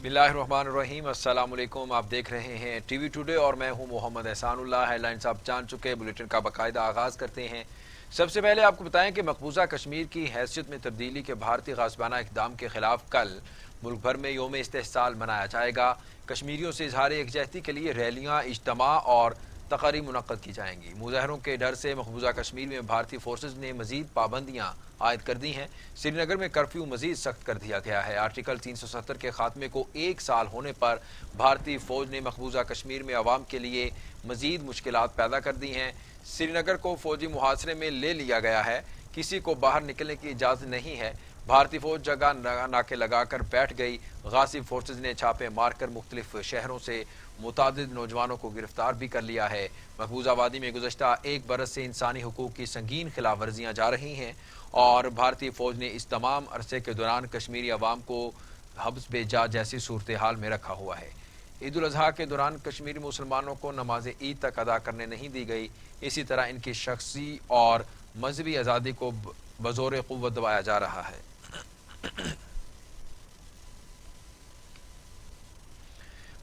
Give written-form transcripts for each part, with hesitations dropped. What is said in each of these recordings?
बिस्मिल्लाहिर्रहमानिर्रहीम। अस्सलाम वालेकुम। आप देख रहे हैं टीवी टुडे और मैं हूं मोहम्मद एहसान उल्लाह। हेडलाइंस आप जान चुके हैं, बुलेटिन का बाकायदा आगाज़ करते हैं। सबसे पहले आपको बताएं कि मकबूजा कश्मीर की हैसियत में तब्दीली के भारतीय गासबाना इक़दाम के खिलाफ कल मुल्क भर में यौम इस्तेहसाल मनाया जाएगा। कश्मीरियों से इजहार यकजहती के लिए रैलियाँ, इज्तिमा और तकारीब मुनक्कद की जाएंगी। मुजाहरों के डर से मकबूजा कश्मीर में भारतीय फोर्सेज ने मजीद पाबंदियाँ आयद कर दी हैं। श्रीनगर में कर्फ्यू मजीद सख्त कर दिया गया है। आर्टिकल 370 के खात्मे को एक साल होने पर भारतीय फौज ने मकबूजा कश्मीर में अवाम के लिए मजीद मुश्किलात पैदा कर दी हैं। श्रीनगर को फौजी मुहासरे में ले लिया गया है। किसी को बाहर निकलने की इजाज़त नहीं है। भारतीय फौज जगह नाके लगाकर बैठ गई। गासिब फोर्सेज ने छापे मारकर मुख्तलिफ शहरों से मुतादिद नौजवानों को गिरफ्तार भी कर लिया है। मकबूजा वादी में गुज़श्ता एक बरस से इंसानी हुकूक की संगीन खिलाफ वर्जियाँ जा रही हैं और भारतीय फौज ने इस तमाम अरसे के दौरान कश्मीरी अवाम को हब्स बेजा जैसी सूरत हाल में रखा हुआ है। ईद उल अजहा के दौरान कश्मीरी मुसलमानों को नमाज ईद तक अदा करने नहीं दी गई। इसी तरह इनकी शख्सी और मजहबी आज़ादी को बज़ोर क़ुव्वत दबाया जा रहा है।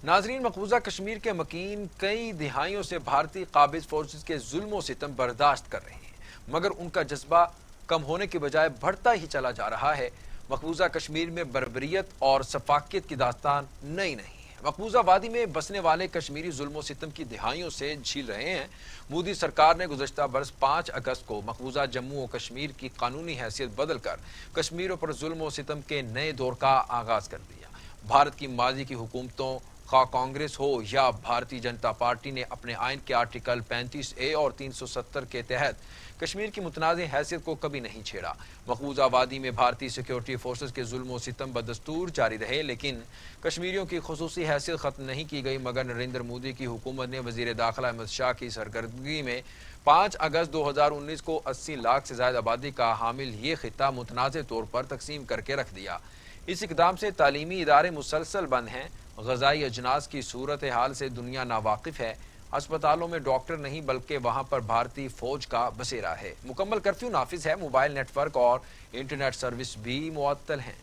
नाजरीन, मकबूजा कश्मीर के मकीन कई दिहाइयों से भारतीय काबिज फोर्सेज के जुल्म सितम बर्दाश्त कर रहे हैं, मगर उनका जज्बा कम होने के बजाय बढ़ता ही चला जा रहा है। मकबूजा कश्मीर में बर्बरियत और सफाकियत की दास्तान नई नहीं है। मकबूजा वादी में बसने वाले कश्मीरी जुल्म सितम की दिहाइयों से झील रहे हैं। मोदी सरकार ने गुज़श्ता बरस 5 अगस्त को मकबूजा जम्मू और कश्मीर की कानूनी हैसियत बदल कर कश्मीरों पर जुल्म सितम के नए दौर का आगाज कर दिया। भारत की माजी की हुकूमतों, खा कांग्रेस हो या भारतीय जनता पार्टी, ने अपने आइन के आर्टिकल 35A और 370 के तहत कश्मीर की मुतनाज़ हैसियत को कभी नहीं छेड़ा। मकबूजा वादी में भारतीय सिक्योरिटी फोर्सेज के जुल्म सितम बदस्तूर जारी रहे, लेकिन कश्मीरियों की खुसूसी हैसियत खत्म नहीं की गई। मगर नरेंद्र मोदी की हुकूमत ने वजीर दाखिला अमित शाह की सरगर्दगी में 5 अगस्त 2019 को 80 लाख से ज्यादा आबादी का हामिल ये खिता मुतनाज़ तौर पर तकसीम करके रख दिया। इस इकदाम से तालीमी इदारे मुसलसल बंद हैं। ग़ज़ाई अजनास की सूरत हाल से दुनिया नावाकिफ है। अस्पतालों में डॉक्टर नहीं बल्कि वहां पर भारतीय फौज का बसेरा है। मुकम्मल कर्फ्यू नाफिज है। मोबाइल नेटवर्क और इंटरनेट सर्विस भी मुअत्तल हैं।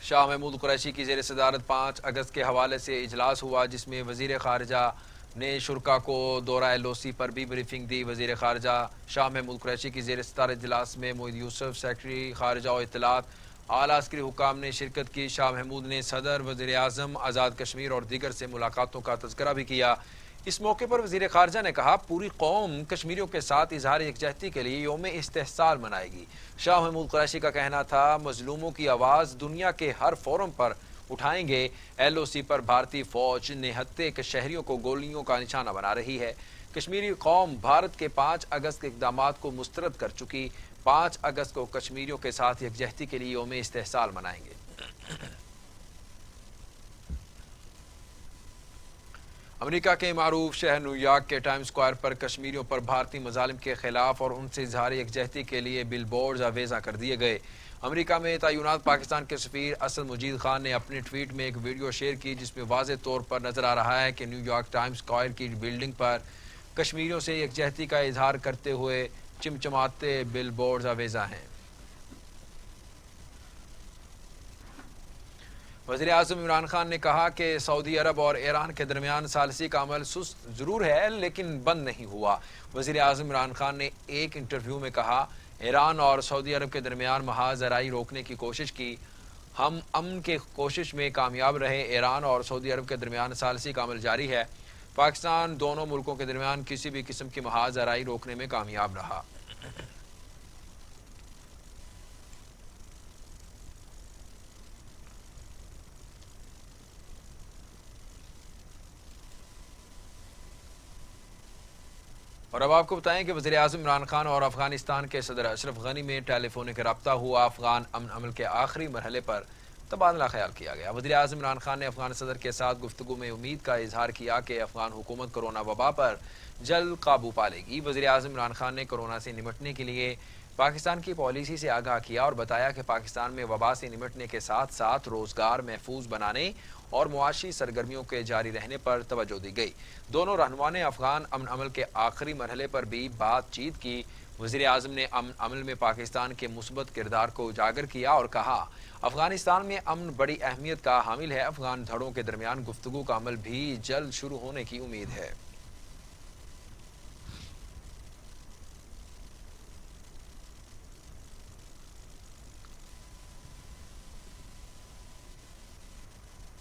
शाह महमूद कुरैशी की ज़ेर सदारत 5 अगस्त के हवाले से इजलास हुआ, जिसमें वज़ीर ख़ारिजा ने शुरा को दौरा LOC पर भी ब्रीफिंग दी। वज़ीर ख़ारिजा शाह महमूद कुरैशी की ज़ेर सदारत इजलास में मोईद यूसुफ, सेक्रेटरी ख़ारिजा और इत्तलात, आला अस्करी हुकाम ने शिरकत की। शाह महमूद ने सदर, वज़ीर आज़म, आज़ाद कश्मीर और दीगर से मुलाकातों का तज़किरा भी किया। इस मौके पर वज़ीर ख़ारिजा ने कहा, पूरी कौम कश्मीरियों के साथ इजहार यकजहती के लिए यौम इस्तेहसाल मनाएगी। शाह महमूद कुरैशी का कहना था, मजलूमों की आवाज़ दुनिया के हर फोरम पर उठाएंगे। LOC पर भारतीय फौज निहत्ते के शहरियों को गोलियों का निशाना बना रही है। कश्मीरी कौम भारत के 5 अगस्त के इक़दामात को मुस्तरद कर चुकी। 5 अगस्त को कश्मीरियों के साथ यकजहती के लिए यौम इस्तेहसाल मनाएंगे। अमेरिका के मारूफ शहर न्यूयॉर्क के टाइम स्क्वायर पर कश्मीरियों पर भारतीय मजालिम के खिलाफ और उनसे इजहार यकजहती के लिए बिल बोर्ड अवेजा कर दिए गए। अमेरिका में तैनात पाकिस्तान के सफीर असद मजीद खान ने अपने ट्वीट में एक वीडियो शेयर की, जिसमें वाज़ेह तौर पर नजर आ रहा है कि न्यूयॉर्क टाइम स्क्वायर की बिल्डिंग पर कश्मीरियों से यकजहती का इजहार करते हुए चिमचमाते बिल बोर्ड अवेजा हैं। वज़ीर आज़म इमरान खान ने कहा कि सऊदी अरब और ईरान के दरमियान सालिसी का अमल सुस्त ज़रूर है, लेकिन बंद नहीं हुआ। वज़ीर आज़म इमरान खान ने एक इंटरव्यू में कहा, ईरान और सऊदी अरब के दरमियान महाज ज़राई रोकने की कोशिश की, हम अमन के कोशिश में कामयाब रहे। ईरान और सऊदी अरब के दरमियान सालिसी का अमल जारी है। पाकिस्तान दोनों मुल्कों के दरमियान किसी भी किस्म की महाज ज़राई रोकने में कामयाब रहा। और अब आपको बताएं कि वज़ीर आज़म इमरान खान और अफगानिस्तान के सदर अशरफ गनी में टेलीफोनिक रब्ता हुआ। अफगान अमन अमल के आखिरी मरहले पर तबादला ख्याल किया गया। वज़ीर आज़म इमरान खान ने अफगान सदर के साथ गुफ्तगू में उम्मीद का इजहार किया कि अफगान हुकूमत कोरोना वबा पर जल्द काबू पा लेगी। वज़ीर आज़म इमरान खान ने कोरोना से निपटने के लिए पाकिस्तान की पॉलिसी से आगाह किया और बताया कि पाकिस्तान में वबा से निपटने के साथ साथ रोजगार महफूज बनाने और मुआशी सरगर्मियों के जारी रहने पर तवज्जो दी गई। दोनों रहनुमा ने अफगान अमन अमल के आखिरी मरहले पर भी बातचीत की। वज़ीर आज़म ने अमन अमल में पाकिस्तान के मुस्बत किरदार को उजागर किया और कहा, अफगानिस्तान में अमन बड़ी अहमियत का हामिल है। अफगान धड़ों के दरमियान गुफ्तगू का अमल भी जल्द शुरू होने की उम्मीद है।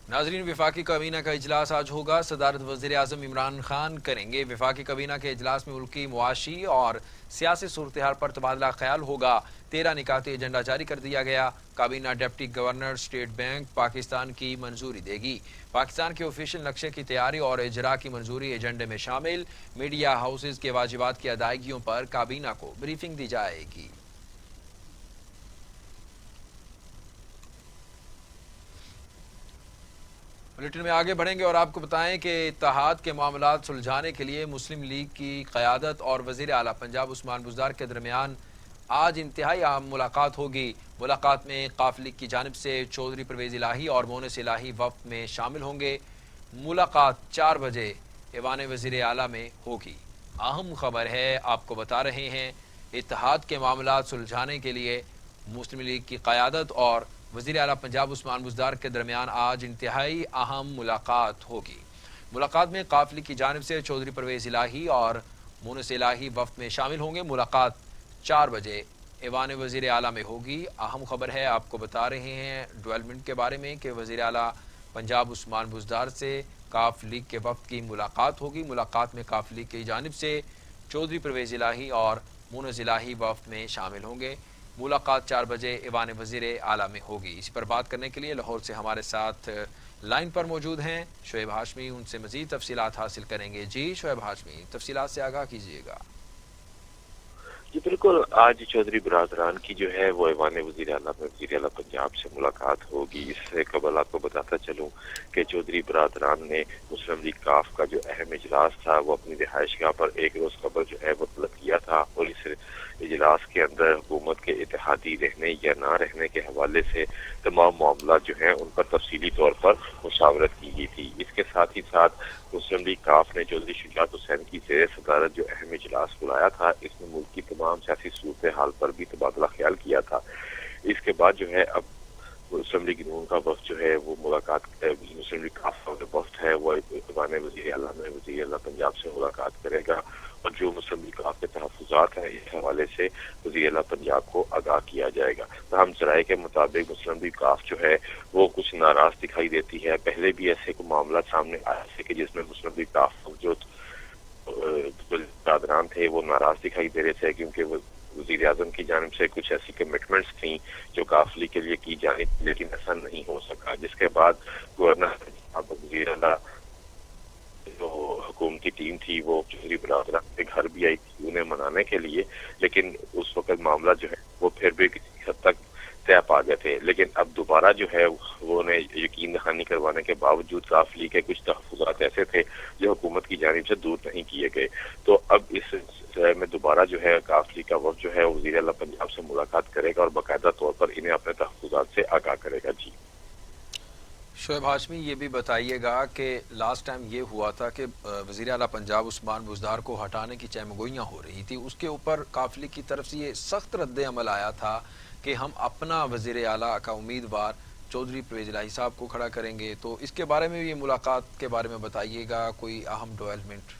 नाजरीन, विफाकी काबीना का इजलास आज होगा। सदारत वज़ीर आज़म इमरान खान करेंगे। विफाकी काबीना के इजलास में मुल्की मुआशी और सियासी सूरत हाल पर तबादला ख्याल होगा। 13 निकाती एजेंडा जारी कर दिया गया। काबीना deputy governor state bank Pakistan की मंजूरी देगी। पाकिस्तान के ऑफिशियल नक्शे की तैयारी और इजरा की मंजूरी एजेंडे में शामिल। मीडिया हाउसेज के वाजिबात की अदायगियों पर काबीना को ब्रीफिंग दी जाएगी। बुलेटिन में आगे बढ़ेंगे और आपको बताएं कि इत्तेहाद के मामलात सुलझाने के लिए मुस्लिम लीग की क़यादत और वज़ीर आला पंजाब उस्मान बुज़दार के दरमियान आज इंतहाई अहम मुलाकात होगी। मुलाकात में काफ लीग की जानिब से चौधरी परवेज़ इलाही और मोनिस इलाही वफ़द में शामिल होंगे। मुलाकात 4 बजे ऐवान वज़ीर आला में होगी। अहम खबर है, आपको बता रहे हैं, इत्तेहाद के मामलात सुलझाने के लिए मुस्लिम लीग की क़यादत और वज़ीर आला पंजाब उस्मान बुज़दार के दरमियान आज इंतहाई अहम मुलाकात होगी। मुलाकात में काफ लीग की जानिब से चौधरी परवेज़ इलाही और मोनिस इलाही वफ़द में शामिल होंगे। मुलाकात 4 बजे ऐवान वज़ीर आला में होगी। अहम खबर है, आपको बता रहे हैं डेवलपमेंट के बारे में कि वज़ीर आला पंजाब उस्मान बुज़दार से काफ लीग के वफ़द की मुलाकात होगी। मुलाकात में काफ लीग की जानिब से चौधरी परवेज़ इलाही और मोनिस इलाही वफ़द में शामिल होंगे। मुलाकात 4 बजे ऐवान वज़ीर आला में होगी। इस पर बात करने के लिए लाहौर से हमारे साथ लाइन पर मौजूद हैं शोएब हाशमी। उनसे मज़ीद तफसीलात हासिल करेंगे। जी शोएब हाशमी, तफसीलात से आगाह कीजिएगा। जी बिल्कुल, आज चौधरी बरादरान की जो है वो ऐवान वज़ीर आला में वज़ीर आला पंजाब से मुलाकात होगी। इससे कबल आपको बताता चलूँ कि चौधरी बरादरान ने मुस्लिम लीग काफ का जो अहम इजलास था वो अपनी रिहाइशगाह पर एक रोज़ कबल जो है वो तलब किया था और इस इजलास के अंदर हुकूमत के इत्तेहादी रहने या ना रहने के हवाले से तमाम मामला जो हैं उन पर तफसीली तौर पर मुशावरत की गई थी। इसके साथ ही साथ मुस्लिम लीग काफ ने चौधरी शुजात हुसैन की ज़ेर सदारत जो अहम इजलास बुलाया था, इसमें मुल्क की तमाम सियासी सूरत हाल पर भी तबादला ख्याल किया था। इसके बाद जो है अब मुस्लिम लीग नून का वफ्द जो है वो मुलाकात मुस्लिम लीग काफ का जो वफ्द है वो ऐवान वज़ीर आला में वज़ीर आला पंजाब से मुलाकात करेगा और जो मुस्लिम लीग काफ के तहफ़्फ़ुज़ात हैं इस हवाले से वज़ीर आला पंजाब को आगाह किया जाएगा। तमाम ज़राए के मुताबिक मुस्लिम लीग काफ जो है वो कुछ नाराज़ दिखाई देती है। पहले भी ऐसे को मामला सामने आए थे कि जिसमें मुस्लिम लीग काफ जो बरादरान थे वो नाराज दिखाई दे रहे थे क्योंकि वो वज़ीर आज़म की जानिब से कुछ ऐसी कमिटमेंट्स थी जो काफली के लिए की जानी थी, लेकिन ऐसा नहीं हो सका। जिसके बाद गवर्नर वज़ीर आला जो हुकूमती टीम थी वो चौधरी बरादरान के घर भी आई थी उन्हें मनाने के लिए, लेकिन उस वक्त मामला जो है वो फिर भी किसी हद तक तय पा गए थे। लेकिन अब दोबारा जो है वो उन्हें यकीन दहानी करवाने के बावजूद काफ लीग के कुछ तहफ़्फ़ुज़ात ऐसे थे जो हुकूमत की जानिब से दूर नहीं किए गए। तो अब इस सिलसिले में दोबारा जो है काफ लीग का वफ़द जो है वज़ीर आला पंजाब से मुलाकात करेगा और बाकायदा तौर पर इन्हें अपने तहफ़्फ़ुज़ात से आगाह करेगा। जी शोएब हाशमी, ये भी बताइएगा कि लास्ट टाइम ये हुआ था कि वज़ीर आला पंजाब उस्मान बुज़दार को हटाने की चहमगोइयाँ हो रही थी, उसके ऊपर काफली की तरफ से ये सख्त रद्द अमल आया था कि हम अपना वज़ीर आला का उम्मीदवार चौधरी परवेज़ इलाही साहब को खड़ा करेंगे। तो इसके बारे में भी, ये मुलाकात के बारे में बताइएगा, कोई अहम डेवलपमेंट।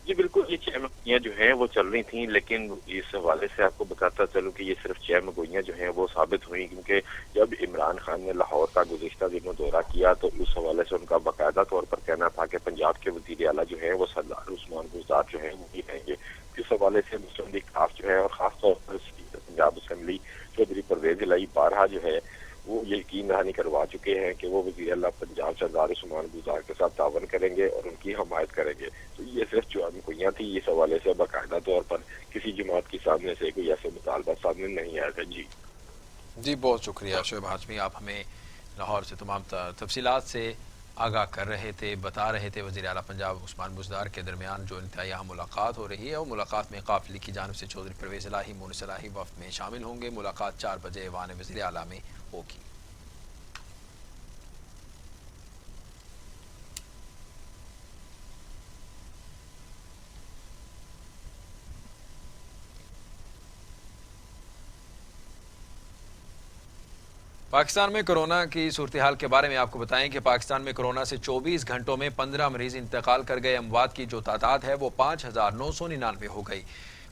जी बिल्कुल, ये चहमगोइयाँ जो हैं वो चल रही थी, लेकिन इस हवाले से आपको बताता चलूँ कि ये सिर्फ चहमगोइयाँ जो हैं वो साबित हुई क्योंकि जब इमरान खान ने लाहौर का गुज़िश्ता दिनों दौरा किया तो उस हवाले से उनका बाकायदा तौर पर कहना था कि पंजाब के वज़ीर आला जो है वो सरदार उस्मान बुज़दार जो है वो ही रहेंगे। इस हवाले से मुस्लिम लीग काफ जो है और ख़ास तौर पर स्पीकर पंजाब असम्बली चौधरी परवेज़ इलाही बारहा जो है वो यकीन दहानी करवा चुके हैं कि वो वज़ीर आला पंजाब सरदार उस्मान बुज़दार के साथ तावन करेंगे और उनकी हमायत करेंगे। तो ये सिर्फ चहमगोइयाँ थी, इस हवाले से बाकायदा तौर पर किसी जमात के सामने से कोई ऐसे मुतालबा सामने नहीं आया था। जी जी, बहुत शुक्रिया शोएब हाशमी, आप हमें लाहौर से तमाम तफसीलात से आगाह कर रहे थे, बता रहे थे। वज़ीर आला पंजाब उस्मान बुज़दार के दरमियान जो इंतहाई अहम मुलाकात हो रही है, और मुलाकात में काफिले की जानिब से चौधरी परवेज़ इलाही मोनिस इलाही वफ़द में शामिल होंगे। मुलाकात 4 बजे ऐवान वज़ीर आला में होगी। पाकिस्तान में कोरोना की सूरत हाल के बारे में आपको बताएं कि पाकिस्तान में कोरोना से 24 घंटों में 15 मरीज इंतकाल कर गए। अमवात की जो तादाद है वो 5,999 हो गई।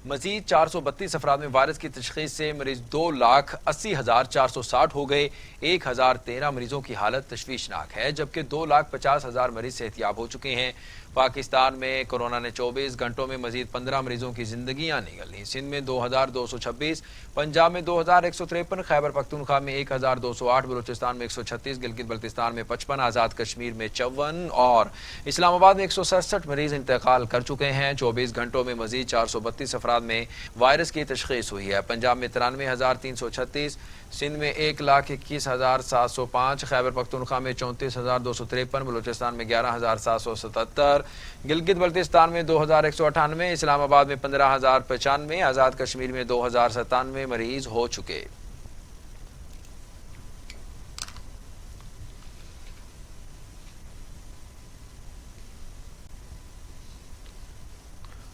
मजीद 432 अफराद में वायरस की तशखीस से मरीज 2,80,460 हो गए। 1,013 मरीजों की हालत तशवीशनाक है, जबकि 2,50,000 मरीज सेहतियाब हो चुके हैं। पाकिस्तान में कोरोना ने 24 घंटों में मजीद 15 मरीजों की जिंदगियां निगली। सिंध में 2,226, पंजाब में 2,153, खैबर पख्तूनख्वा में 1,208, बलूचिस्तान में 136, गिलगित बल्तिस्तान में 55, आज़ाद कश्मीर में 54 और इस्लामाबाद में 167 मरीज इंतकाल कर चुके हैं। 24 घंटों में मजीद 432 अफराद में वायरस की तशखीस हुई है। पंजाब में 93,336, सिंध में 1,21,705, खैबर पख्तूनख्वा में 34,253, बलूचिस्तान में 11,777, गिलगित बल्तिस्तान में 2,198, इस्लामाबाद में 15,095, आज़ाद कश्मीर में 2,097 मरीज हो चुके।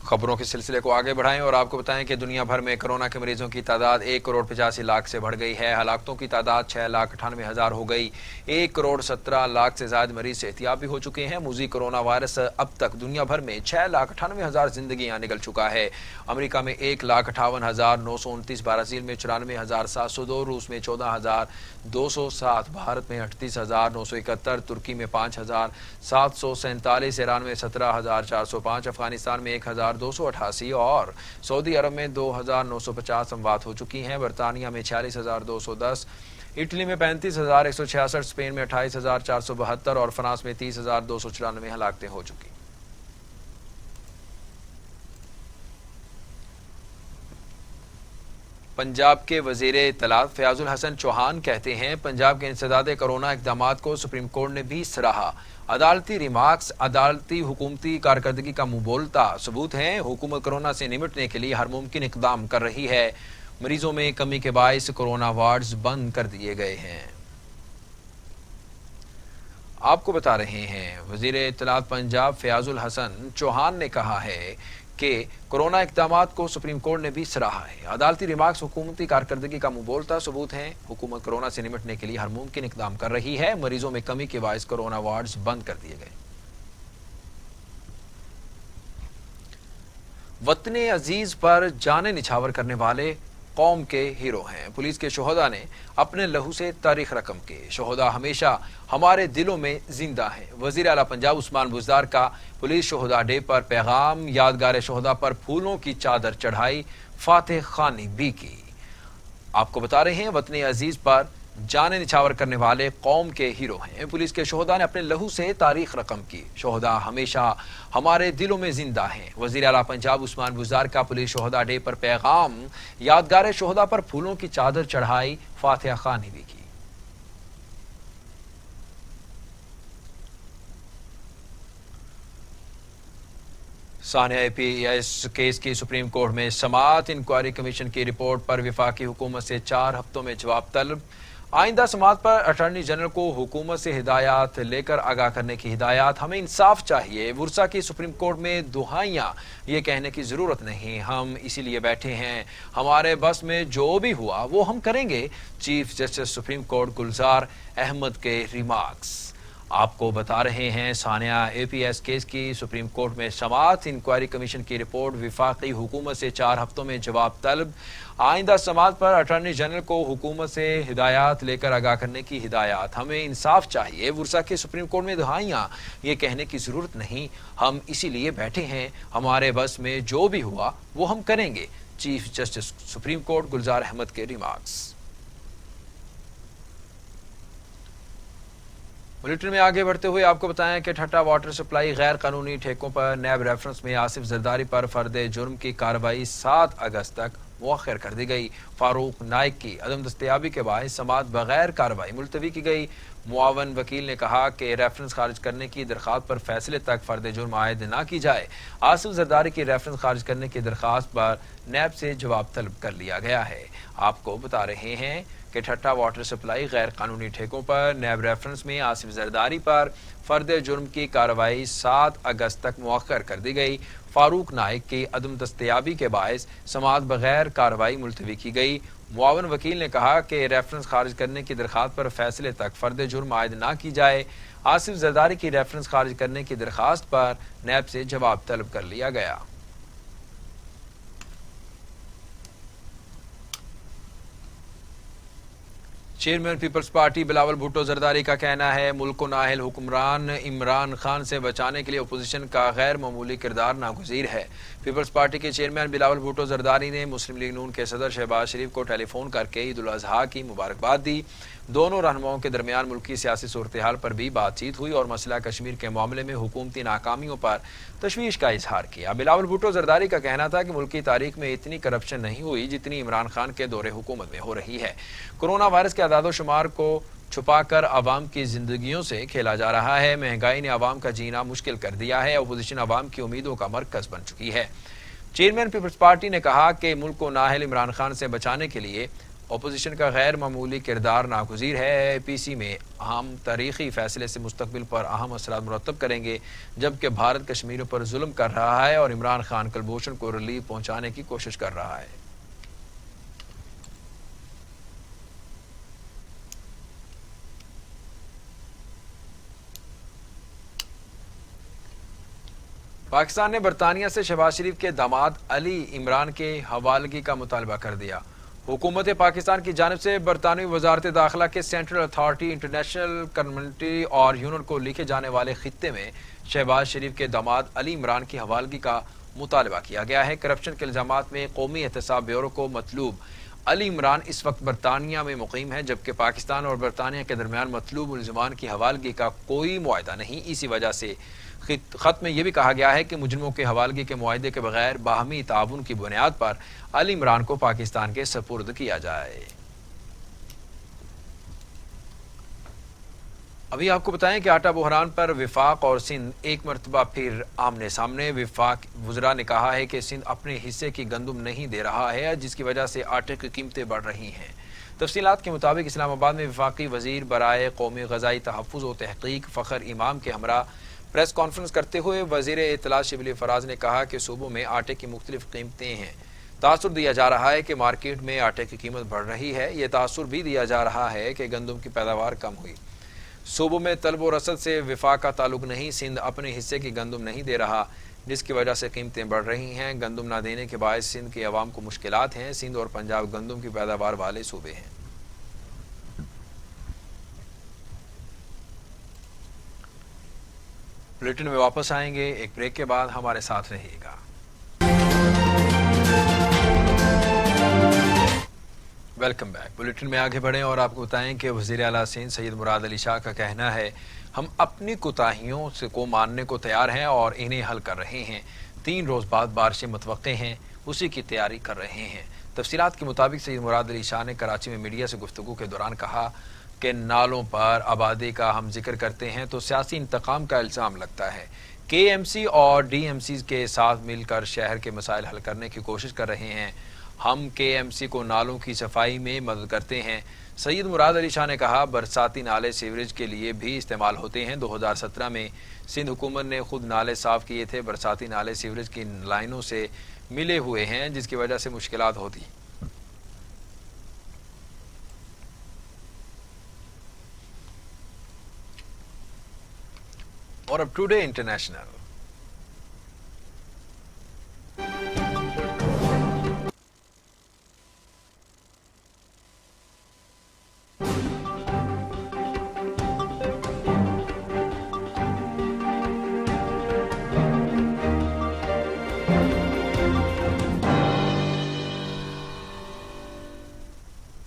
खबरों के सिलसिले को आगे बढ़ाएं और आपको बताएं कि दुनिया भर में कोरोना के मरीजों की तादाद 1,85,00,000 से बढ़ गई है। हलाकतों की तादाद 6,98,000 हो गई। 1,17,00,000 से ज्यादा मरीज सेहतियाब भी हो चुके हैं। मुज़ी कोरोना वायरस अब तक दुनिया भर में 6,98,000 जिंदगियां निकल चुका है। अमेरिका में 1,58,929, ब्राजील में 94,702, रूस में 14,207, भारत में 38,971, तुर्की में 5,747, ईरान में 17,405, अफगानिस्तान में 1,288 और सऊदी अरब में 2,950 अमवात हो चुकी हैं। बरतानिया में 46,210, इटली में 35,166, स्पेन में 28,472 और फ्रांस में 30,294 हलाकतें हो चुकी। पंजाब के वजीर इत्तलात फयाजुल हसन चौहान कहते हैं, पंजाब के इंसदाद कोरोना इक़दामात को सुप्रीम कोर्ट ने भी सराहा। अदालती रिमार्क्स अदालती हुकूमती कारकर्दगी का मुंह बोलता सबूत हैं। हुकूमत कोरोना से निपटने के लिए हर मुमकिन इक़दाम कर रही है। मरीजों में कमी के बायस कोरोना वार्ड्स बंद कर दिए गए हैं। आपको बता रहे हैं, वजीर इत्तलात पंजाब फयाजुल हसन चौहान ने कहा है कि कोरोना इक़दामात को सुप्रीम कोर्ट ने भी सराहा है। अदालती रिमार्क्स हुकूमती कारकर्दगी का मुंह बोलता सबूत हैं। हुकूमत कोरोना से निपटने के लिए हर मुमकिन इक़दाम कर रही है। मरीजों में कमी के बायस कोरोना वार्ड्स बंद कर दिए गए। वतने अजीज पर जाने निछावर करने वाले कौम के हीरो हैं। पुलिस के शोहदा ने अपने लहू से तारीख रकम के। शोहदा हमेशा हमारे दिलों में जिंदा हैं। वजीर आला पंजाब उस्मान बुज़दार का पुलिस शोहदा डे पर पैगाम। यादगार शोहदा पर फूलों की चादर चढ़ाई, फातेह खानी भी की। आपको बता रहे हैं, वतने अजीज पर जाने निछावर करने वाले कौम के हीरो हैं। पुलिस के शोहदा ने अपने लहू से तारीख रकम की। शोहदा हमेशा हमारे दिलों में जिंदा हैं। वजीर आला पंजाब उस्मान बुज़दार का पुलिस शोहदा डे पर पैगाम। यादगार शोहदा पर फूलों की चादर चढ़ाई, फातिहा खानी भी की। सानिया APS केस की सुप्रीम कोर्ट में समाअत। इंक्वायरी कमीशन की रिपोर्ट पर वफाकी हुकूमत से 4 हफ्तों में जवाब तलब। आइंदा समाअत पर अटॉर्नी जनरल को हुकूमत से हिदायत लेकर आगाह करने की हिदायत। हमें इंसाफ चाहिए। वुरसा की सुप्रीम कोर्ट में दुहाइयां ये कहने की जरूरत नहीं, हम इसीलिए बैठे हैं। हमारे बस में जो भी हुआ वो हम करेंगे। चीफ जस्टिस सुप्रीम कोर्ट गुलजार अहमद के रिमार्क्स। आपको बता रहे हैं, सानिया APS केस की सुप्रीम कोर्ट में समाअत। इंक्वायरी कमीशन की रिपोर्ट वफाकी हुकूमत से 4 हफ्तों में जवाब तलब। आइंदा समाअत पर अटॉर्नी जनरल को हुकूमत से हिदायत लेकर आगाह करने की हिदायत। हमें इंसाफ चाहिए। वुरसा के सुप्रीम कोर्ट में दुहाइयां ये कहने की जरूरत नहीं, हम इसीलिए बैठे हैं। हमारे बस में जो भी हुआ वो हम करेंगे। चीफ जस्टिस सुप्रीम कोर्ट गुलजार अहमद के रिमार्क्स। बुलेटिन में आगे बढ़ते हुए आपको बताएं कि ठट्टा वाटर सप्लाई गैर कानूनी ठेकों पर नैब रेफरेंस में आसिफ जरदारी पर फर्द जुर्म की कार्रवाई 7 अगस्त तक मुअख्खर कर दी गई। फारूक नाइक की अदम दस्तयाबी के बाद समाअत बगैर कार्रवाई मुलतवी की गई। मुआवन वकील ने कहा कि रेफरेंस खारिज करने की दरख्वास्त पर फैसले तक फर्द जुर्म आयद न की जाए। आसिफ जरदारी की रेफरेंस खारिज करने की दरख्वास्त पर नैब से जवाब तलब कर लिया गया है। आपको बता रहे हैं कि ठट्टा वाटर सप्लाई गैर कानूनी ठेकों पर नैब रेफरेंस में आसिफ जरदारी पर फर्द जुर्म की कार्रवाई 7 अगस्त तक मुअख्खर कर दी गई। फारूक नाइक की अदम दस्तयाबी के बायस समाअत बगैर कार्रवाई मुलतवी की गई। معاون وکیل نے کہا کہ ریفرنس خارج کرنے کی درخواست پر فیصلے تک فرد جرم عائد نہ کی جائے۔ آصف زرداری کی ریفرنس خارج کرنے کی درخواست پر نیب سے جواب طلب کر لیا گیا۔ چیئرمین پیپلز پارٹی بلاول بھٹو زرداری کا کہنا ہے ملک کو نااہل حکمران عمران خان سے بچانے کے لیے اپوزیشن کا غیر معمولی کردار ناگزیر ہے۔ پیپلز پارٹی کے چیئرمین بلاول بھٹو زرداری نے مسلم لیگ نون کے صدر شہباز شریف کو ٹیلی فون کر کے عید الاضحیٰ کی مبارکباد دی۔ دونوں رہنماؤں کے درمیان ملکی سیاسی صورتحال پر بھی بات چیت ہوئی اور مسئلہ کشمیر کے معاملے میں حکومتی ناکامیوں پر تشویش کا اظہار کیا۔ بلاول بھٹو زرداری کا کہنا تھا کہ ملکی تاریخ میں اتنی کرپشن نہیں ہوئی جتنی عمران خان کے دور حکومت میں ہو رہی ہے۔ کورونا وائرس کے اعداد و شمار کو چھپا کر عوام کی زندگیوں سے کھیلا جا رہا ہے۔ مہنگائی نے عوام کا جینا مشکل کر دیا ہے۔ اپوزیشن عوام کی امیدوں کا مرکز بن چکی ہے۔ چیئرمین پیپلز پارٹی نے کہا کہ ملک کو نااہل عمران خان سے بچانے کے لیے اپوزیشن کا غیر معمولی کردار ناگزیر ہے۔ اے پی سی میں اہم تاریخی فیصلے سے مستقبل پر اہم اثرات مرتب کریں گے، جبکہ بھارت کشمیریوں پر ظلم کر رہا ہے اور عمران خان کلبھوشن کو ریلیف پہنچانے کی کوشش کر رہا ہے۔ پاکستان نے برطانیہ سے شہباز شریف کے داماد علی عمران کے حوالگی کا مطالبہ کر دیا۔ حکومت پاکستان کی جانب سے برطانوی وزارت داخلہ کے سینٹرل اتھارٹی انٹرنیشنل کمیونٹی اور یونین کو لکھے جانے والے خطے میں شہباز شریف کے داماد علی عمران کی حوالگی کا مطالبہ کیا گیا ہے۔ کرپشن کے الزامات میں قومی احتساب بیورو کو مطلوب علی عمران اس وقت برطانیہ میں مقیم ہے، جبکہ پاکستان اور برطانیہ کے درمیان مطلوب ملزمان کی حوالگی کا کوئی معاہدہ نہیں۔ اسی وجہ سے خط میں یہ بھی کہا گیا ہے کہ مجرموں کے حوالگی کے معاہدے کے بغیر باہمی تعاون کی بنیاد پر علی عمران کو پاکستان کے سپرد کیا جائے۔ ابھی آپ کو بتائیں کہ آٹا بحران پر وفاق اور سندھ ایک مرتبہ پھر آمنے سامنے۔ وفاق وزراء نے کہا ہے کہ سندھ اپنے حصے کی گندم نہیں دے رہا ہے، جس کی وجہ سے آٹے کی قیمتیں بڑھ رہی ہیں۔ تفصیلات کے مطابق اسلام آباد میں وفاقی وزیر برائے قومی غذائی تحفظ و تحقیق فخر امام کے ہمراہ پریس کانفرنس کرتے ہوئے وزیر اطلاع شبلی فراز نے کہا کہ صوبوں میں آٹے کی مختلف قیمتیں ہیں۔ تاثر دیا جا رہا ہے کہ مارکیٹ میں آٹے کی قیمت بڑھ رہی ہے۔ یہ تاثر بھی دیا جا رہا ہے کہ گندم کی پیداوار کم ہوئی۔ صوبوں میں طلب و رسد سے وفاق کا تعلق نہیں۔ سندھ اپنے حصے کی گندم نہیں دے رہا، جس کی وجہ سے قیمتیں بڑھ رہی ہیں۔ گندم نہ دینے کے باعث سندھ کے عوام کو مشکلات ہیں۔ سندھ اور پنجاب گندم کی پیداوار والے صوبے ہیں۔ بلیٹن میں واپس آئیں گے ایک بریک کے بعد، ہمارے ساتھ رہیے گا۔ Welcome back. بلیٹن میں آگے بڑھیں اور آپ کو بتائیں کہ وزیر اعلیٰ سندھ سید مراد علی شاہ کا کہنا ہے ہم اپنی کوتاہیوں کو ماننے کو تیار ہیں اور انہیں حل کر رہے ہیں۔ 3 روز بعد بارشیں متوقع ہیں، اسی کی تیاری کر رہے ہیں۔ تفصیلات کے مطابق سید مراد علی شاہ نے کراچی میں میڈیا سے گفتگو کے دوران کہا کہ نالوں پر آبادی کا ہم ذکر کرتے ہیں تو سیاسی انتقام کا الزام لگتا ہے۔ کے ایم سی اور ڈی ایم سی کے ساتھ مل کر شہر کے مسائل حل کرنے کی کوشش کر رہے ہیں۔ ہم کے ایم سی کو نالوں کی صفائی میں مدد کرتے ہیں۔ سید مراد علی شاہ نے کہا برساتی نالے سیوریج کے لیے بھی استعمال ہوتے ہیں۔ 2017 میں سندھ حکومت نے خود نالے صاف کیے تھے۔ برساتی نالے سیوریج کی لائنوں سے ملے ہوئے ہیں، جس کی وجہ سے مشکلات ہوتی۔ اور اب ٹوڈے انٹرنیشنل۔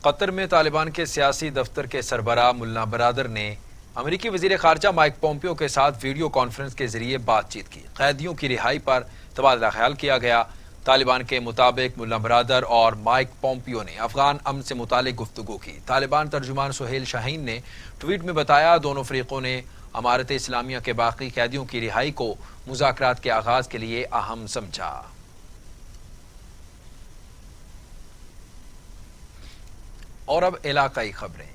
قطر میں طالبان کے سیاسی دفتر کے سربراہ ملا برادر نے امریکی وزیر خارجہ مائک پومپیو کے ساتھ ویڈیو کانفرنس کے ذریعے بات چیت کی۔ قیدیوں کی رہائی پر تبادلہ خیال کیا گیا۔ طالبان کے مطابق ملا برادر اور مائک پومپیو نے افغان امن سے متعلق گفتگو کی۔ طالبان ترجمان سہیل شاہین نے ٹویٹ میں بتایا دونوں فریقوں نے امارت اسلامیہ کے باقی قیدیوں کی رہائی کو مذاکرات کے آغاز کے لیے اہم سمجھا۔ اور اب علاقائی خبریں۔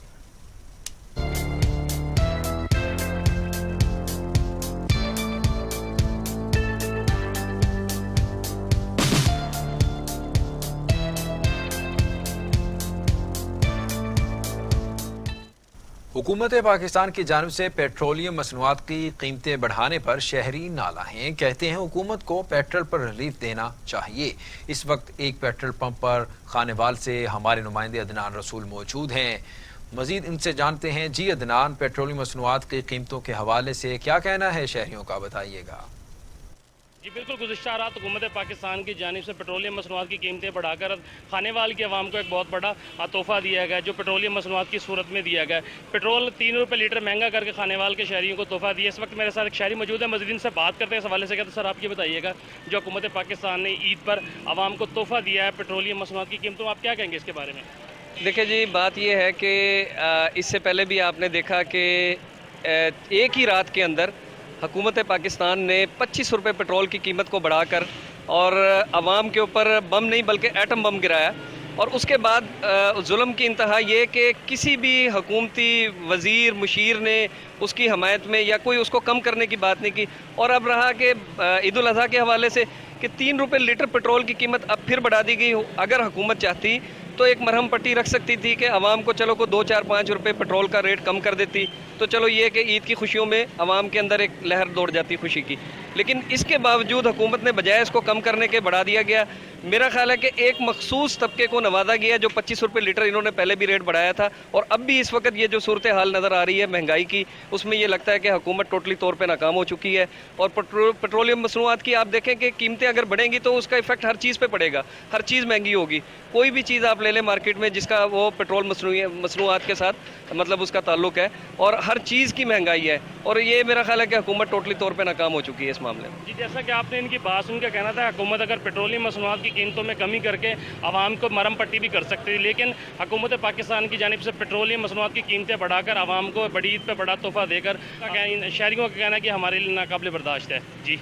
हुकूमत पाकिस्तान की जानिब से पेट्रोलियम मसनूआत की कीमतें बढ़ाने पर शहरी नाला हैं। कहते हैं हुकूमत को पेट्रोल पर रिलीफ देना चाहिए। इस वक्त एक पेट्रोल पंप पर खानेवाल से हमारे नुमाइंदे अदनान रसूल मौजूद हैं। मजीद इनसे जानते हैं। जी अदनान, पेट्रोलियम मसनूआत की कीमतों के हवाले से क्या कहना है शहरियों का, बताइएगा। जी बिल्कुल, गुज़िश्ता रात हुकूमत पाकिस्तान की जानिब से पेट्रोलियम मसनूआत की कीमतें बढ़ाकर खानेवाल की आवाम को एक बहुत बड़ा तोहफ़ा दिया गया है, जो पेट्रोलियम मसनूआत की सूरत में दिया गया है। पेट्रोल 3 रुपये लीटर महंगा करके खानेवाल के शहरियों को तोहफ़ा दिया। इस वक्त मेरे साथ एक शहरी मौजूद है, मज़ीद इनसे बात करते हैं इस हवाले से। कहते सर, आप ये बताइएगा, जो हुकूमत पाकिस्तान ने ईद पर आवाम को तोहफ़ा दिया है पेट्रोलियम मसनूआत की कीमतों, आप क्या कहेंगे इसके बारे में? देखिए जी, बात ये है कि इससे पहले भी आपने देखा कि एक ही रात के अंदर हुकूमत पाकिस्तान ने 25 रुपये पेट्रोल की कीमत को बढ़ाकर और आवाम के ऊपर बम नहीं बल्कि एटम बम गिराया। और उसके बाद जुल्म की इंतहा ये कि किसी भी हुकूमती वज़ीर मुशीर ने उसकी हमायत में या कोई उसको कम करने की बात नहीं की। और अब रहा कि ईद उल अज़हा के हवाले से कि 3 रुपये लीटर पेट्रोल की कीमत अब फिर बढ़ा दी गई। अगर हुकूमत चाहती तो एक मरहम पट्टी रख सकती थी कि आवाम को चलो को 2, 4, 5 रुपये पेट्रोल का रेट कम कर देती, तो चलो ये कि ईद की खुशियों में आवाम के अंदर एक लहर दौड़ जाती खुशी की। लेकिन इसके बावजूद हुकूमत ने बजाय इसको कम करने के बढ़ा दिया गया। मेरा ख्याल है कि एक मखसूस तबके को नवाजा गया जो 25 रुपये लीटर इन्होंने पहले भी रेट बढ़ाया था। और अब भी इस वक्त ये जो सूरत हाल नज़र आ रही है महंगाई की, उसमें ये लगता है कि हुकूमत टोटली तौर पर नाकाम हो चुकी है। और पेट्रोलियम मसनूआत की आप देखें कि कीमतें अगर बढ़ेंगी तो उसका इफेक्ट हर चीज़ पर पड़ेगा, हर चीज़ महंगी होगी। कोई भी चीज़ आप ले लें मार्केट में जिसका वो पेट्रोल मसनूआत के साथ मतलब उसका ताल्लुक है, और हर चीज़ की महंगाई है। और ये मेरा ख्याल है कि हुकूमत टोटली तौर पे नाकाम हो चुकी है इस मामले में। जी, जैसा कि आपने इनकी बात सुन के कहना था हुकूमत अगर पेट्रोलियम मसनूआत की कीमतों में कमी करके आवाम को मरहम पट्टी भी कर सकती थी, लेकिन हुकूमत पाकिस्तान की जानिब से पेट्रोलियम मसनूआत की कीमतें बढ़ाकर आवाम को बड़ी ईद पर बड़ा तोहफा देकर शहरियों का कहना है कि हमारे लिए नाकाबिल बर्दाश्त है। जी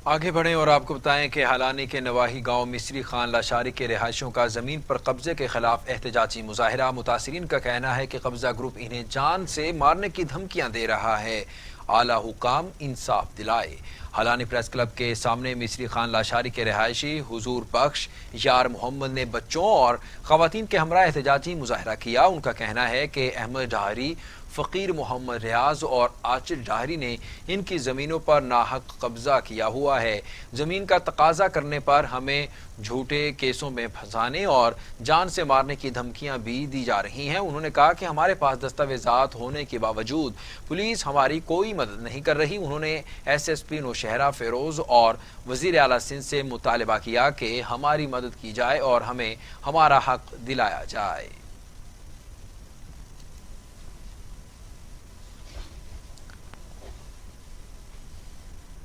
आगे बढ़ें और आपको बताएं कि हालानी के नवाही गांव मिस्री खान लाशारी के रिहायशियों का ज़मीन पर कब्जे के खिलाफ एहतजाजी मुजाहिरा। मुतासिरीन का कहना है कि कब्जा ग्रुप इन्हें जान से मारने की धमकियां दे रहा है। आला हुकाम इंसाफ दिलाए। हालानी प्रेस क्लब के सामने मिस्री खान लाशारी के रिहायशी हुजूर बख्श यार मोहम्मद ने बच्चों और खवातीन के हमरा एहतजाजी मुजाहिरा किया। उनका कहना है कि अहमद डाहरी, फ़कीर मोहम्मद रियाज और आचिर डाहरी ने इनकी ज़मीनों पर नाहक कब्जा किया हुआ है। ज़मीन का तकाजा करने पर हमें झूठे केसों में फंसाने और जान से मारने की धमकियां भी दी जा रही हैं। उन्होंने कहा कि हमारे पास दस्तावेजात होने के बावजूद पुलिस हमारी कोई मदद नहीं कर रही। उन्होंने SSP नौशहरा फ़िरोज़ और वज़ीर आला सिंध से मुतालबा किया कि हमारी मदद की जाए और हमें हमारा हक दिलाया जाए।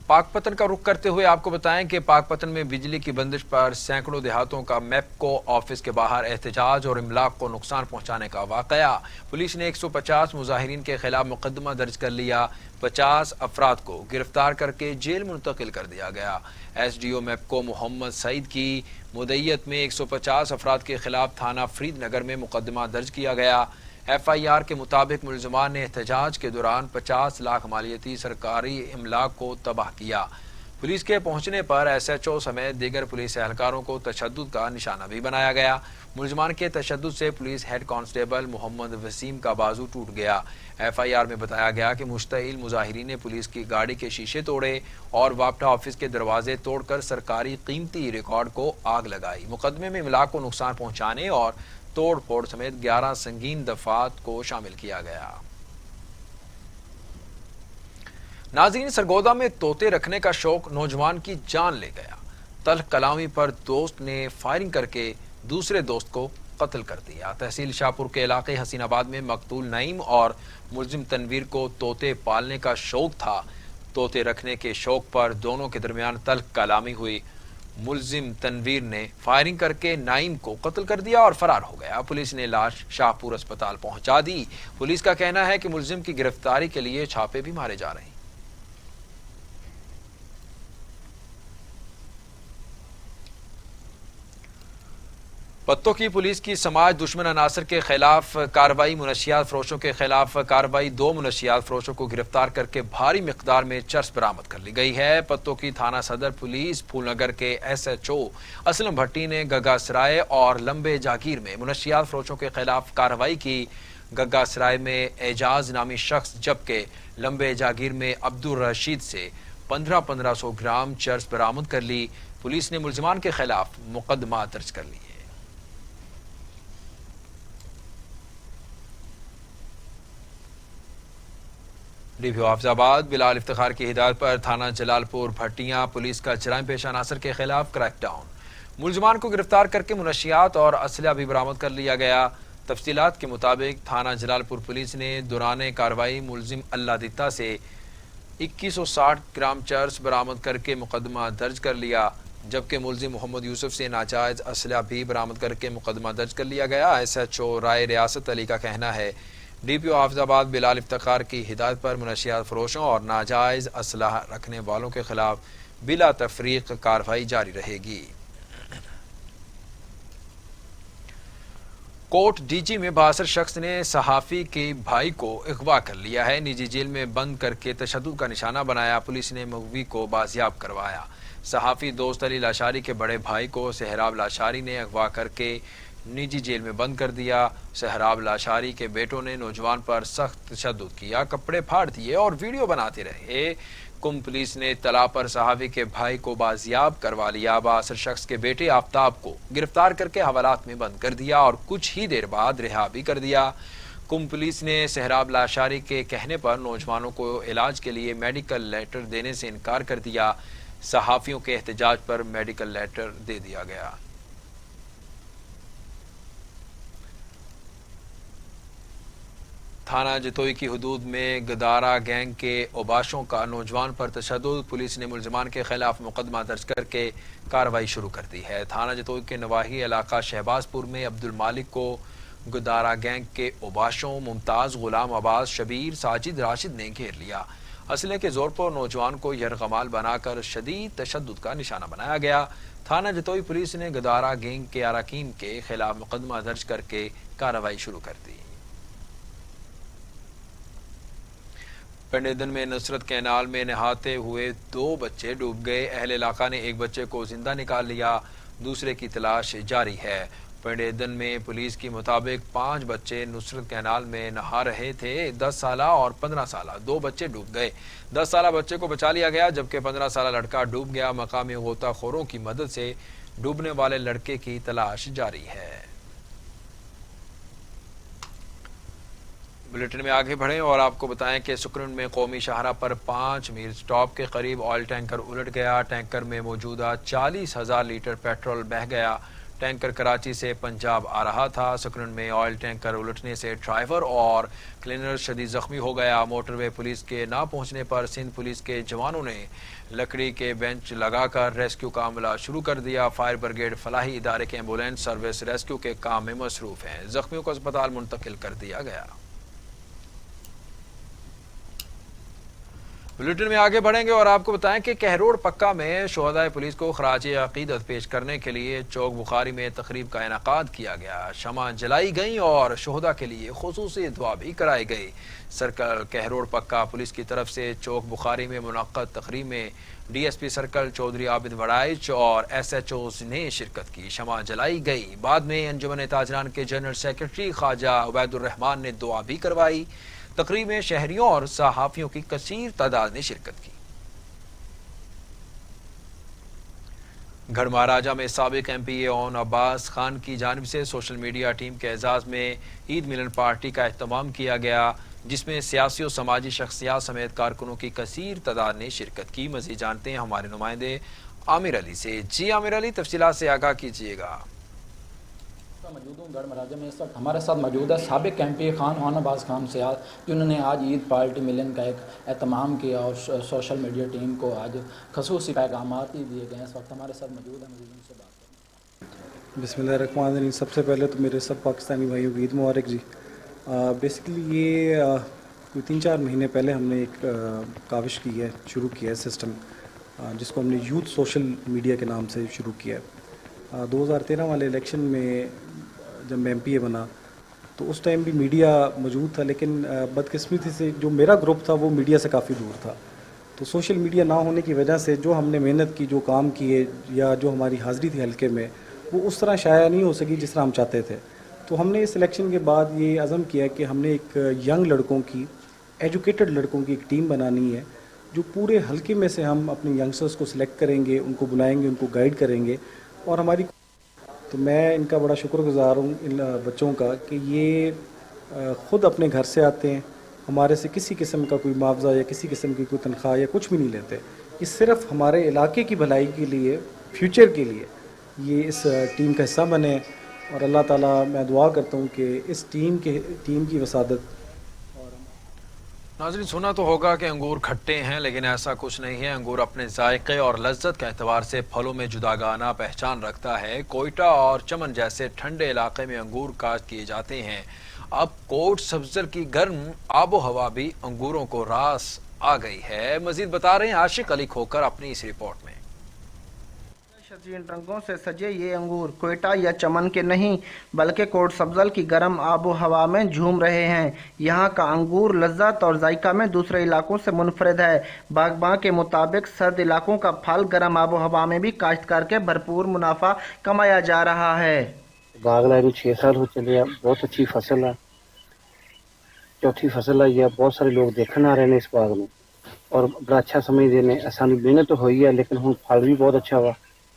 पाकपतन का रुख करते हुए आपको बताएं कि पाकपतन में बिजली की बंदिश पर सैकड़ों देहातों का मैपको ऑफिस के बाहर एहतजाज और इमलाक को नुकसान पहुंचाने का वाकया। पुलिस ने 150 मुजाहिरीन के खिलाफ मुकदमा दर्ज कर लिया। 50 अफराद को गिरफ्तार करके जेल मुंतकिल कर दिया गया। SDO मैपको मोहम्मद सईद की मुदैयत में 150 अफराद के खिलाफ थाना फरीद नगर में मुकदमा दर्ज किया गया। FIR के मुताबिक मुलजमान ने एहतजाज के दौरान 50 लाख मालियती सरकारी इमलाक को तबाह किया। पुलिस के पहुंचने पर SHO समेत दीगर पुलिस एहलकारों को तशद्दुद का निशाना भी बनाया गया। मुलजमान के तशद्दुद से police head constable Mohammad Waseem का बाजू टूट गया। FIR में बताया गया कि मुश्तइल मुजाहिरीन ने पुलिस की गाड़ी के शीशे तोड़े और वापटा ऑफिस के दरवाजे तोड़कर सरकारी कीमती रिकॉर्ड को आग लगाई। मुकदमे में इमलाक को नुकसान पहुंचाने और तोड़ फोड़ समेत 11 संगीन दफात को शामिल किया गया। नाज़रीन, सरगोदा में तोते रखने का शौक नौजवान की जान ले गया। तल्ख कलामी पर दोस्त ने फायरिंग करके दूसरे दोस्त को कत्ल कर दिया। तहसील शाहपुर के इलाके हसीनाबाद में मकतूल नईम और मुलजिम तनवीर को तोते पालने का शौक था। तोते रखने के शौक पर दोनों के दरमियान तल्ख कलामी हुई। मुलजिम तनवीर ने फायरिंग करके नाइम को कत्ल कर दिया और फरार हो गया। पुलिस ने लाश शाहपुर अस्पताल पहुंचा दी। पुलिस का कहना है कि मुलजिम की गिरफ्तारी के लिए छापे भी मारे जा रहे हैं। पत्तों की पुलिस की समाज दुश्मन अनासर के खिलाफ कार्रवाई। मुनशियात फरोशों के खिलाफ कार्रवाई। 2 मुनशियात फरोशों को गिरफ्तार करके भारी मिकदार में चर्स बरामद कर ली गई है। पत्तों की थाना सदर पुलिस फूलनगर के SHO असलम भट्टी ने गग्गासराय और लंबे जागीर में मुनशियात फरोशों के खिलाफ कार्रवाई की। गग्गासराय में एजाज नामी शख्स जबकि लंबे जागीर में अब्दुल रशीद से 1500 ग्राम चर्स बरामद कर ली। पुलिस ने मुलजिमान के खिलाफ मुकदमा दर्ज कर लिया। डीपीओ हाफिजाबाद बिलाल इफ्तिखार की हिदायत पर थाना जलालपुर भट्टियां पुलिस का जराइम पेशा अनासर के खिलाफ क्रैकडाउन। मुलजिमान को गिरफ्तार करके मुनशियात और असला भी बरामद कर लिया गया। तफसीलात के मुताबिक थाना जलालपुर पुलिस ने दौरान कार्रवाई मुलजिम अल्लाह दित्ता से 2160 ग्राम चर्स बरामद करके मुकदमा दर्ज कर लिया, जबकि मुलजिम मोहम्मद यूसुफ से नाजायज असला भी बरामद करके मुकदमा दर्ज कर लिया गया। SHO राय रियासत अली का कहना है डीपीओ हाफिजाबाद बिलाल इफ्तिखार की हिदायत पर मुनशियात फरोशों और नाजायज असलाह रखने वालों के खिलाफ बिला तफरीक कार्रवाई जारी रहेगी। कोट डीजी में 62 शख्स ने सहाफ़ी के भाई को अगवा कर लिया है। निजी जेल में बंद करके तशद्दुद का निशाना बनाया। पुलिस ने मगवी को बाजियाब करवाया। सहाफ़ी दोस्त अली लाशारी के बड़े भाई को सहराब लाशारी ने अगवा करके निजी जेल में बंद कर दिया। सहराब लाशारी के बेटों ने नौजवान पर सख्त तशद्दुद किया, कपड़े फाड़ दिए और वीडियो बनाते रहे। कुम पुलिस ने तला पर सहाफ़ी के भाई को बाजियाब करवा लिया। 62 शख्स के बेटे आफ्ताब को गिरफ्तार करके हवालात में बंद कर दिया और कुछ ही देर बाद रिहा भी कर दिया। कुम पुलिस ने सहराब लाशारी के कहने पर नौजवानों को इलाज के लिए मेडिकल लेटर देने से इनकार कर दिया। सहाफ़ियों के एहतजाज पर मेडिकल लेटर दे दिया गया। थाना जतोई की हदूद में गदारा गैंग के ओबाशों का नौजवान पर तशद्दुद। पुलिस ने मुलजिमान के खिलाफ मुकदमा दर्ज करके कार्रवाई शुरू कर दी है। थाना जतोई के नवाही इलाका शहबाजपुर में अब्दुल मालिक को गदारा गैंग के ओबाशों मुमताज़, गुलाम अब्बास, शबीर, साजिद, राशिद ने घेर लिया। असले के जोर पर नौजवान को यरगमाल बनाकर शदीद तशद्दुद का निशाना बनाया गया। थाना जतोई पुलिस ने गदारा गैंग के अराकीन के खिलाफ मुकदमा दर्ज करके कार्रवाई शुरू कर दी। पेंडेदन में नुसरत कैनाल में नहाते हुए 2 बच्चे डूब गए। अहले इलाका ने एक बच्चे को जिंदा निकाल लिया, दूसरे की तलाश जारी है। पेंडेदन में पुलिस के मुताबिक 5 बच्चे नुसरत कैनाल में नहा रहे थे। 10 साला और 15 साला 2 बच्चे डूब गए। 10 साला बच्चे को बचा लिया गया, जबकि 15 साला लड़का डूब गया। मकामी गोताखोरों की मदद से डूबने वाले लड़के की तलाश जारी है। बुलेटिन में आगे बढ़ें और आपको बताएं कि सुकरुन में कौमी शाहरा पर 5 मील स्टॉप के करीब ऑयल टैंकर उलट गया। टैंकर में मौजूदा 40,000 लीटर पेट्रोल बह गया। टैंकर कराची से पंजाब आ रहा था। सुकरुन में ऑयल टैंकर उलटने से ड्राइवर और क्लीनर शदीद जख्मी हो गया। मोटरवे पुलिस के ना पहुंचने पर सिंध पुलिस के जवानों ने लकड़ी के बेंच लगाकर रेस्क्यू का अमला शुरू कर दिया। फायर ब्रिगेड फलाही इदारे के एम्बुलेंस सर्विस रेस्क्यू के काम में मसरूफ हैं। जख्मियों को अस्पताल मुंतकिल कर दिया गया। बुलेटिन में आगे बढ़ेंगे और आपको बताएं कि कहरोड़ पक्का में शोहदाए पुलिस को खराज अकीदत पेश करने के लिए चौक बुखारी में तकरीब का इनेकाद किया गया। शमा जलाई गई और शोहदा के लिए खुसूसी दुआ भी कराई गई। सर्कल कहरोड़ पक्का पुलिस की तरफ से चौक बुखारी में मुनक्कद तकरीब में DSP सर्कल चौधरी आबिद वड़ाइच और SHOs ने शिरकत की। शमा जलाई गई। बाद में अंजुमन ताजरान के जनरल सेक्रेटरी ख्वाजा उबैदुर रहमान ने दुआ भी करवाई। तकरीब में शहरियों और सहाफियों की कसीर तादाद ने शिरकत की। गढ़ महाराजा में साबिक MP ओन अब्बास खान की जानिब से सोशल मीडिया टीम के एजाज में ईद मिलन पार्टी का एहतमाम किया गया, जिसमें सियासी और समाजी शख्सियात समेत कारकुनों की कसीर तादाद ने शिरकत की। मज़ीद जानते हैं हमारे नुमाइंदे आमिर अली से। जी आमिर अली, तफसीलात से आगाह कीजिएगा। मौजूद हूँ गढ़ महाराजा में। इस वक्त हमारे साथ मौजूद है साबिक MP खान ओन अब्बास खान से, जिन्होंने आज ईद पार्टी मिलन का एक एहतमाम किया और सोशल मीडिया टीम को आज खसूसी पैगामात ही दिए गए। इस वक्त हमारे साथ मौजूद है, मज़ीद उनसे बात करें। बिस्मिल्लाहिर्रहमानिर्रहीम। सबसे पहले तो मेरे सब पाकिस्तानी भाइयों को ईद मुबारक जी। बेसिकली ये कोई 3-4 महीने पहले हमने एक काविश की है, शुरू किया है सिस्टम, जिसको हमने यूथ सोशल मीडिया के नाम से शुरू किया है। 2013 वाले इलेक्शन में जब मैं MPA बना तो उस टाइम भी मीडिया मौजूद था, लेकिन बदकिस्मती से जो मेरा ग्रुप था वो मीडिया से काफ़ी दूर था। तो सोशल मीडिया ना होने की वजह से जो हमने मेहनत की, जो काम किए या जो हमारी हाज़िरी थी हल्के में, वो उस तरह शाया नहीं हो सकी जिस तरह हम चाहते थे। तो हमने इस इलेक्शन के बाद ये अज़म किया कि हमने एक यंग लड़कों की, एजुकेटेड लड़कों की एक टीम बनानी है, जो पूरे हल्के में से हम अपने यंगस्टर्स को सिलेक्ट करेंगे, उनको बुलाएंगे, उनको गाइड करेंगे। और हमारी तो मैं इनका बड़ा शुक्रगुज़ार हूँ इन बच्चों का कि ये ख़ुद अपने घर से आते हैं, हमारे से किसी किस्म का कोई मुआवजा या किसी किस्म की कोई तनख्वाह या कुछ भी नहीं लेते। ये सिर्फ़ हमारे इलाके की भलाई के लिए, फ्यूचर के लिए ये इस टीम का हिस्सा बने। और अल्लाह ताला मैं दुआ करता हूँ कि इस टीम की वसादत। नाज़रीन, सुना तो होगा कि अंगूर खट्टे हैं, लेकिन ऐसा कुछ नहीं है। अंगूर अपने जायके और लज्जत के एतबार से फलों में जुदागाना पहचान रखता है। कोयटा और चमन जैसे ठंडे इलाके में अंगूर काश्त किए जाते हैं। अब कोट सब्ज़र की गर्म आबो हवा भी अंगूरों को रास आ गई है। मजीद बता रहे हैं आशिक अली खोकर अपनी इस रिपोर्ट में। शजीन रंगों से सजे ये अंगूर कोयटा या चमन के नहीं बल्कि कोट सब्जल की गर्म आबो हवा में झूम रहे हैं। यहाँ का अंगूर लज्जत और जायका में दूसरे इलाकों से मुनफरद है। बागबां के मुताबिक सर्द इलाकों का फल गर्म आबो हवा में भी काश्त करके भरपूर मुनाफा कमाया जा रहा है। बाग लाए 6 साल हो चले हैं, बहुत अच्छी फसल है, चौथी फसल आई है। बहुत सारे लोग देखने आ रहे हैं इस बाग में और बड़ा अच्छा समझते हैं। असानी मेहनत तो हुई है, लेकिन हुण फल भी बहुत अच्छा हुआ।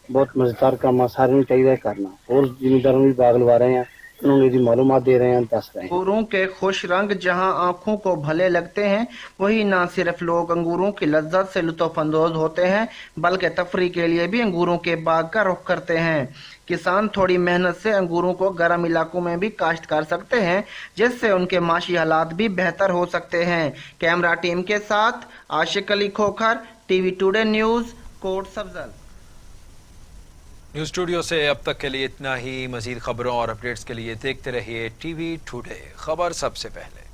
बहुत मजेदार काम है, सारे चाहिए करना। और जिम्मेदारों भी बाग लगा रहे हैं, उन्होंने भी मालूमात दे रहे हैं, दस रहे हैं। अंगूरों के खुश रंग जहां आंखों को भले लगते हैं, वही ना सिर्फ लोग अंगूरों की लज्जत से लुत्फअंदोज होते हैं बल्कि तफरी के लिए भी अंगूरों के बाग का रुख करते हैं। किसान थोड़ी मेहनत से अंगूरों को गर्म इलाकों में भी काश्त कर सकते हैं, जिससे उनके माशी हालात भी बेहतर हो सकते हैं। कैमरा टीम के साथ Ashiq Ali Khokhar, TV today news, Kot Sabzal. News studio से अब तक के लिए इतना ही। मजीद खबरों और अपडेट्स के लिए देखते रहिए TV टुडे, खबर सबसे पहले।